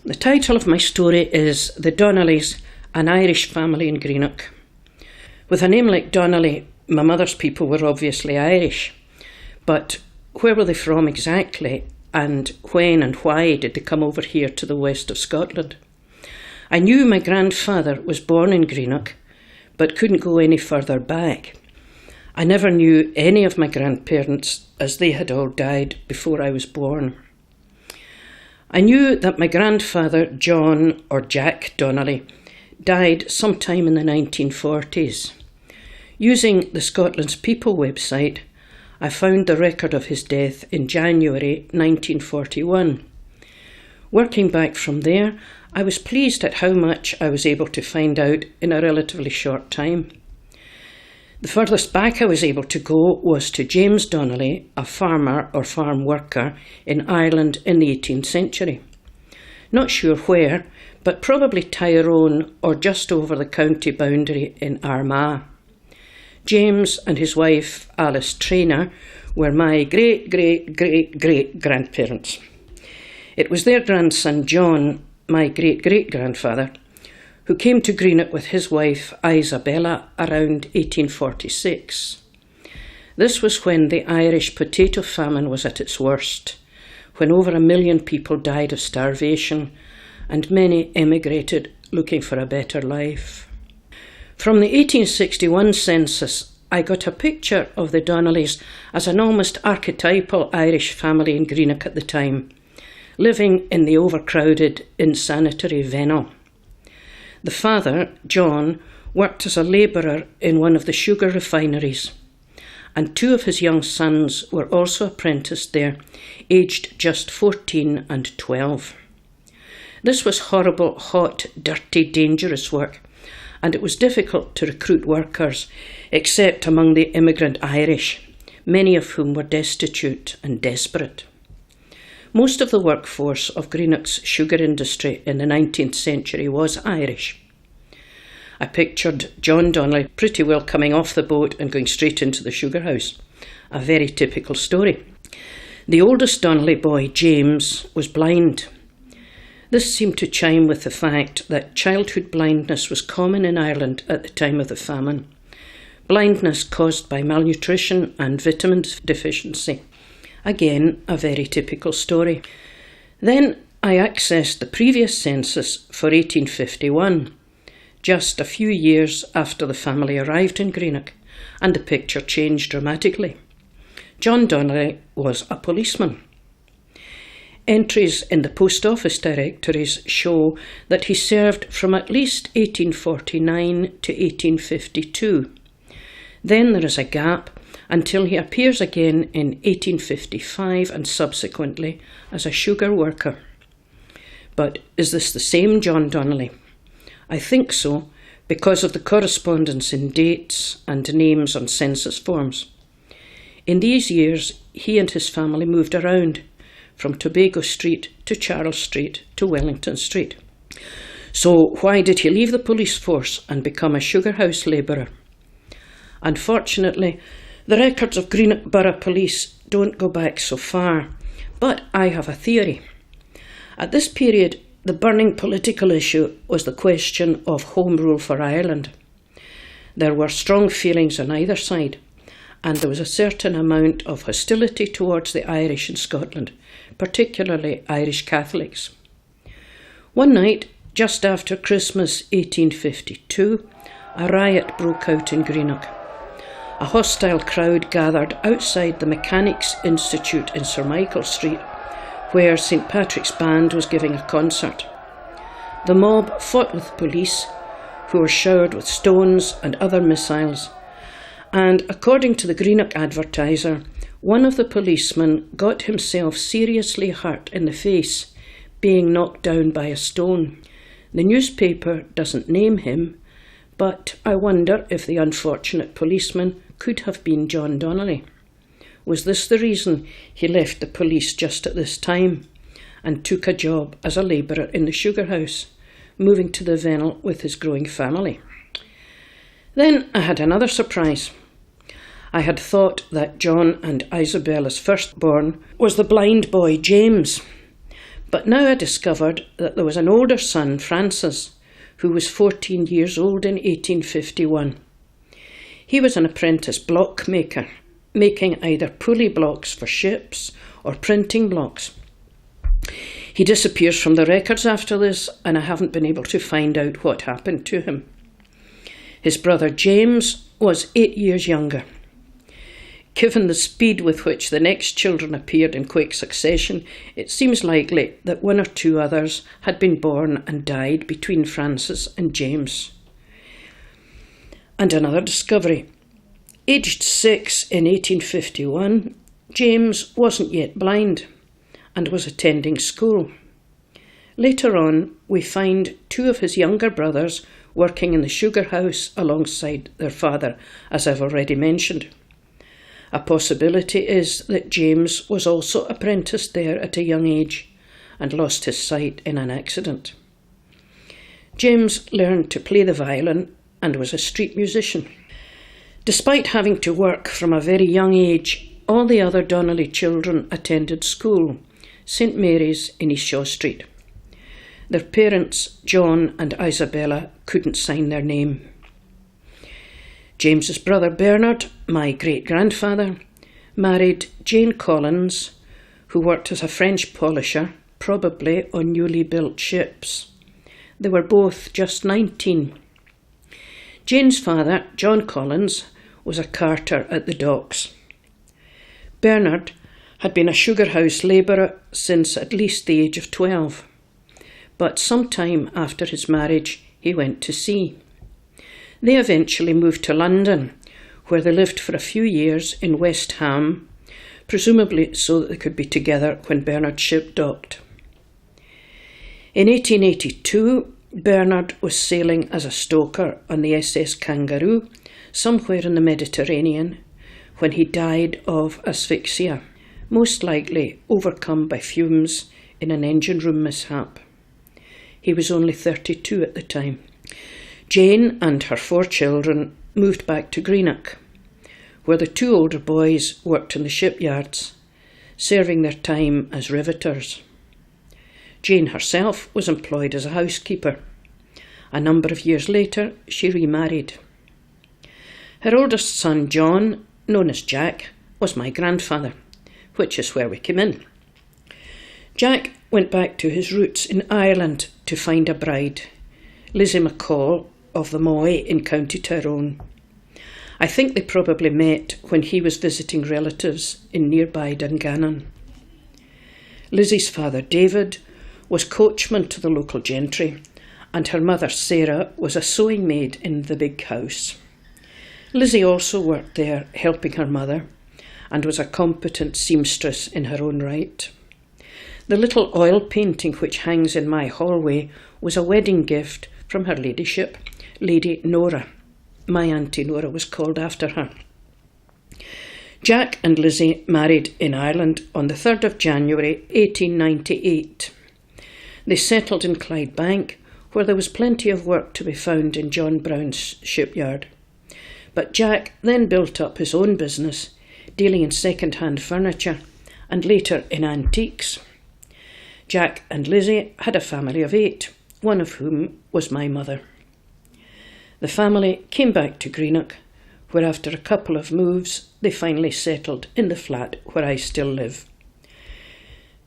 The title of my story is The Donnellys, an Irish family in Greenock. With a name like Donnelly, my mother's people were obviously Irish, but where were they from exactly, and when and why did they come over here to the west of Scotland? I knew my grandfather was born in Greenock, but couldn't go any further back. I never knew any of my grandparents, as they had all died before I was born. I knew that my grandfather, John, or Jack Donnelly, died sometime in the 1940s. Using the Scotland's People website, I found the record of his death in January 1941. Working back from there, I was pleased at how much I was able to find out in a relatively short time. The furthest back I was able to go was to James Donnelly, a farmer or farm worker in Ireland in the 18th century. Not sure where, but probably Tyrone or just over the county boundary in Armagh. James and his wife, Alice Traynor, were my great-great-great-grandparents. It was their grandson, John, my great-great-grandfather, who came to Greenock with his wife, Isabella, around 1846. This was when the Irish potato famine was at its worst, when over 1 million people died of starvation and many emigrated looking for a better life. From the 1861 census, I got a picture of the Donnellys as an almost archetypal Irish family in Greenock at the time, living in the overcrowded, insanitary Venel. The father, John, worked as a labourer in one of the sugar refineries, and 2 of his young sons were also apprenticed there, aged just 14 and 12. This was horrible, hot, dirty, dangerous work, and it was difficult to recruit workers, except among the immigrant Irish, many of whom were destitute and desperate. Most of the workforce of Greenock's sugar industry in the 19th century was Irish. I pictured John Donnelly pretty well coming off the boat and going straight into the sugar house. A very typical story. The oldest Donnelly boy, James, was blind. This seemed to chime with the fact that childhood blindness was common in Ireland at the time of the famine. Blindness caused by malnutrition and vitamin deficiency. Again, a very typical story. Then I accessed the previous census for 1851, just a few years after the family arrived in Greenock, and the picture changed dramatically. John Donnelly was a policeman. Entries in the post office directories show that he served from at least 1849 to 1852. Then there is a gap until he appears again in 1855 and subsequently as a sugar worker. But is this the same John Donnelly? I think so, because of the correspondence in dates and names on census forms. In these years, he and his family moved around, from Tobago Street to Charles Street to Wellington Street. So why did he leave the police force and become a sugar house labourer? Unfortunately, the records of Greenock Borough Police don't go back so far, but I have a theory. At this period, the burning political issue was the question of Home Rule for Ireland. There were strong feelings on either side, and there was a certain amount of hostility towards the Irish in Scotland, particularly Irish Catholics. One night, just after Christmas 1852, a riot broke out in Greenock. A hostile crowd gathered outside the Mechanics' Institute in Sir Michael Street, where St Patrick's Band was giving a concert. The mob fought with police, who were showered with stones and other missiles, and according to the Greenock Advertiser, one of the policemen got himself seriously hurt in the face, being knocked down by a stone. The newspaper doesn't name him, but I wonder if the unfortunate policeman could have been John Donnelly. Was this the reason he left the police just at this time and took a job as a labourer in the sugar house, moving to the Venel with his growing family? Then I had another surprise. I had thought that John and Isabella's firstborn was the blind boy James, But now I discovered that there was an older son, Francis, who was 14 years old in 1851. He was an apprentice block maker, making either pulley blocks for ships or printing blocks. He disappears from the records after this, and I haven't been able to find out what happened to him. His brother James was 8 years younger. Given the speed with which the next children appeared in quick succession, it seems likely that one or two others had been born and died between Francis and James. And another discovery. Aged 6 in 1851, James wasn't yet blind and was attending school. Later on, we find two of his younger brothers working in the sugar house alongside their father, as I've already mentioned. A possibility is that James was also apprenticed there at a young age and lost his sight in an accident. James learned to play the violin and was a street musician. Despite having to work from a very young age, all the other Donnelly children attended school, St Mary's in East Shaw Street. Their parents, John and Isabella, couldn't sign their name. James's brother Bernard, my great-grandfather, married Jane Collins, who worked as a French polisher, probably on newly built ships. They were both just 19. Jane's father, John Collins, was a carter at the docks. Bernard had been a sugar house labourer since at least the age of 12, but some time after his marriage he went to sea. They eventually moved to London, where they lived for a few years in West Ham, presumably so that they could be together when Bernard's ship docked. In 1882, Bernard was sailing as a stoker on the SS Kangaroo, somewhere in the Mediterranean, when he died of asphyxia, most likely overcome by fumes in an engine room mishap. He was only 32 at the time. Jane and her 4 children moved back to Greenock, where the 2 older boys worked in the shipyards, serving their time as riveters. Jane herself was employed as a housekeeper. A number of years later, she remarried. Her oldest son, John, known as Jack, was my grandfather, which is where we came in. Jack went back to his roots in Ireland to find a bride, Lizzie McCall of the Moy in County Tyrone. I think they probably met when he was visiting relatives in nearby Dungannon. Lizzie's father, David, was coachman to the local gentry, and her mother, Sarah, was a sewing maid in the big house. Lizzie also worked there, helping her mother, and was a competent seamstress in her own right. The little oil painting which hangs in my hallway was a wedding gift from her ladyship, Lady Nora. My Auntie Nora was called after her. Jack and Lizzie married in Ireland on the 3rd of January 1898. They settled in Clydebank, where there was plenty of work to be found in John Brown's shipyard. But Jack then built up his own business, dealing in second-hand furniture and later in antiques. Jack and Lizzie had a family of 8, one of whom was my mother. The family came back to Greenock, where after a couple of moves they finally settled in the flat where I still live.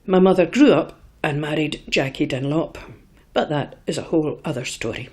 My mother grew up and married Jackie Dunlop, but that is a whole other story.